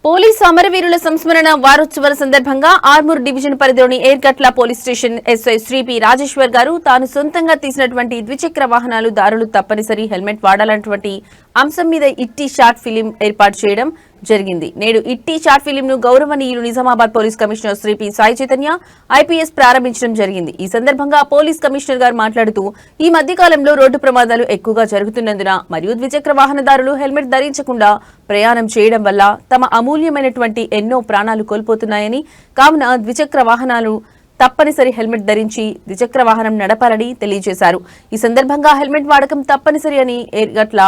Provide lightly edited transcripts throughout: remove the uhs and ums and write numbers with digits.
Police అమరవీరుల సంస్మరణ వారోత్సవాల సందర్భంగా ఆర్మూర్ డివిజన్ పరిధిలోని Yergatla police station SI Shri P Rajeshwar గారు తాను సొంతంగా తీసినటువంటి ద్విచక్ర వాహనాలు దారులు తప్పనిసరి హెల్మెట్ వాడాలన్నటువంటి అంశం మీద ఇట్టి షార్ట్ ఫిలిం ఏర్పాటు చేయడం జరిగింది. నేడు ఇట్టి షార్ట్ ఫిలిం ను గౌరవనీయులు Nizamabad police commissioner Shri P Sai Chaitanya IPS ప్రారంభించడం జరిగింది. ఈ సందర్భంగా పోలీస్ కమిషనర్ గారు మాట్లాడుతూ ఈ మధ్య కాలంలో రోడ్డు ప్రమాదాలు ఎక్కువగా జరుగుతున్నందున మరియు ద్విచక్ర వాహనదారులు హెల్మెట్ ధరించకుండా ప్రయాణం చేయడం వల్ల తమ అమూల్యమైనటువంటి ఎన్నో ప్రాణాలు కోల్పోతున్నాయని, కావున ద్విచక్ర వాహనాలు తప్పనిసరి హెల్మెట్ ధరించి ద్విచక్ర వాహనం నడపాలని తెలియజేశారు. ఈ సందర్భంగా హెల్మెట్ వాడకం తప్పనిసరి అని ఎయిర్గట్ల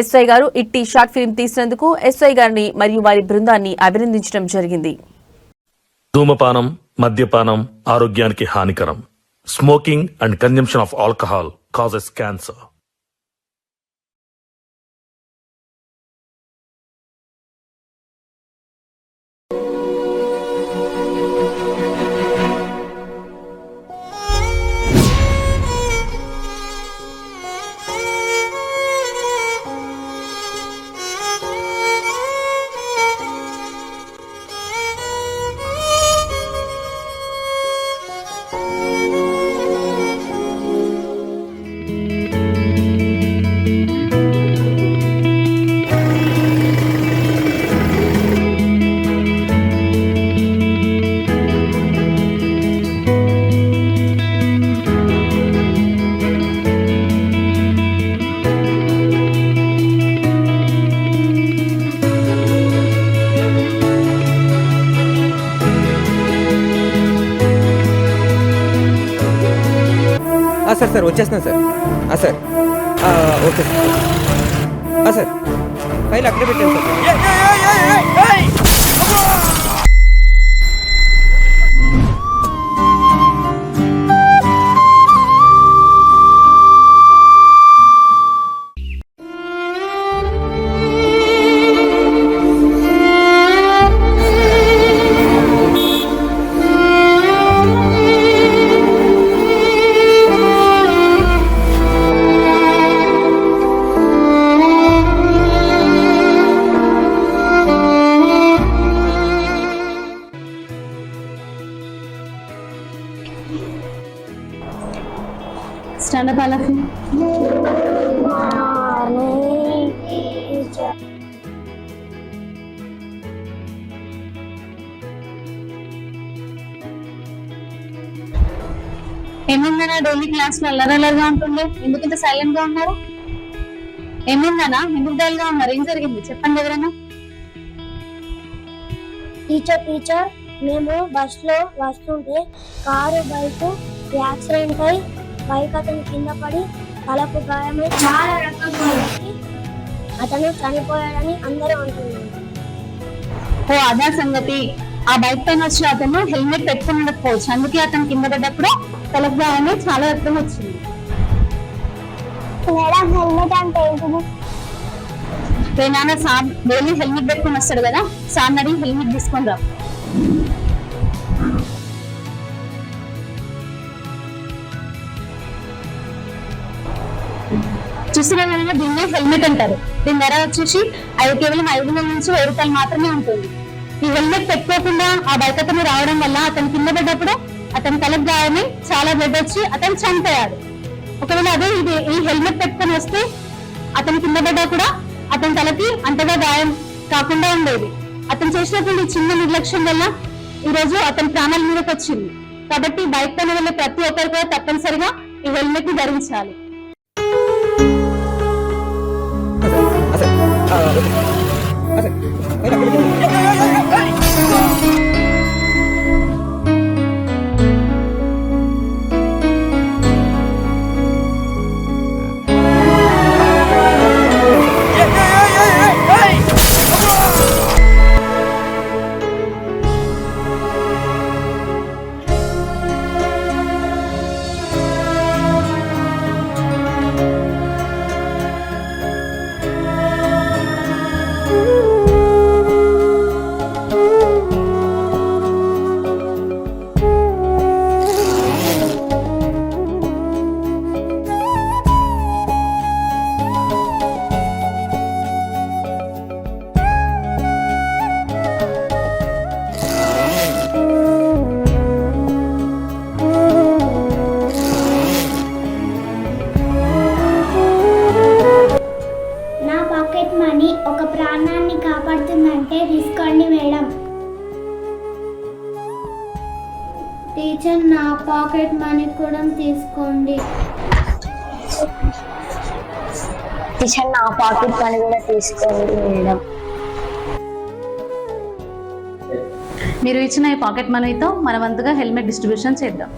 ఎస్ఐ గారు ఇట్టి షార్ట్ ఫిల్మ్ తీసినందుకు ఎస్ఐ గారిని మరియు వారి బృందాన్ని అభినందించడం జరిగింది. ధూమపానం, మద్యపానం ఆరోగ్యానికి హానికరం. Smoking and consumption of alcohol causes cancer. Sir వచ్చేస్తున్నాను sir. Sir okay sir. File అక్కడే పెట్టాను sir. Stand up, all of you. ఏమైందన్నా డైలీ క్లాస్ లో అల్లరల్లరిగా ఉంటుండే, ఎందుకు ఇంత సైలెంట్ గా ఉన్నారు? ఏమైందన్నా ఎందుకు డల్ గా ఉన్నారు? ఏం జరిగింది చెప్పండి ఎవరైనా. టీచర్ మేము బస్ లో వస్తుంటే కారు బైక్ యాక్సిడెంట్ అయి బైక్ అతను కింద పడి తలకు గాయమై చాలా రక్తం పోయింది. అతను చనిపోయాడని అందరూ అంటున్నారు. ఓ అదా సంగతి. ఆ బైక్ పైన వచ్చిన అతను హెల్మెట్ పెట్టుకుని ఉండకపోవచ్చు, అందుకే అతను కింద పడ్డప్పుడు తలకు గాయమై చాలా రక్తం వచ్చింది. మేడం హెల్మెట్ అంటే ఏంటిది? నాన్న సార్ డైలీ హెల్మెట్ పెట్టుకుని వస్తాడు కదా, సార్ అడిగి హెల్మెట్ తీసుకొని రా. చూసిన విధంగా దీన్నే హెల్మెట్ అంటారు. దీని ధర వచ్చేసి కేవలం 500 నుంచి 1000 రూపాయలు మాత్రమే ఉంటుంది. ఈ హెల్మెట్ పెట్టుకోకుండా ఆ బైక్ అతను రావడం వల్ల అతను కింద పడ్డప్పుడు అతని తలకు గాయమై చాలా బ్లడ్ వచ్చి అతను చనిపోయాడు. ఒకవేళ అదే ఈ హెల్మెట్ పెట్టుకొని వస్తే అతను కింద పడ్డా కూడా అతని తలకి అంతగా గాయం కాకుండా ఉండేది. అతను చేసినటువంటి చిన్న నిర్లక్ష్యం వల్ల ఈ రోజు అతని ప్రాణాల మీదకి వచ్చింది. కాబట్టి బైక్ పైన వెళ్ళే ప్రతి ఒక్కరు కూడా తప్పనిసరిగా ఈ హెల్మెట్ ని ధరించాలి. మనీ ఒక ప్రాణాన్ని కాపాడుతుందంటే తీసుకోండి మేడం. టీచర్ నా పాకెట్ మనీ కూడా తీసుకోండి. టీచర్ నా పాకెట్ మనీ కూడా తీసుకోండి మేడం. మీరు ఇచ్చిన ఈ పాకెట్ మనీతో మన వంతుగా హెల్మెట్ డిస్ట్రిబ్యూషన్ చేద్దాం.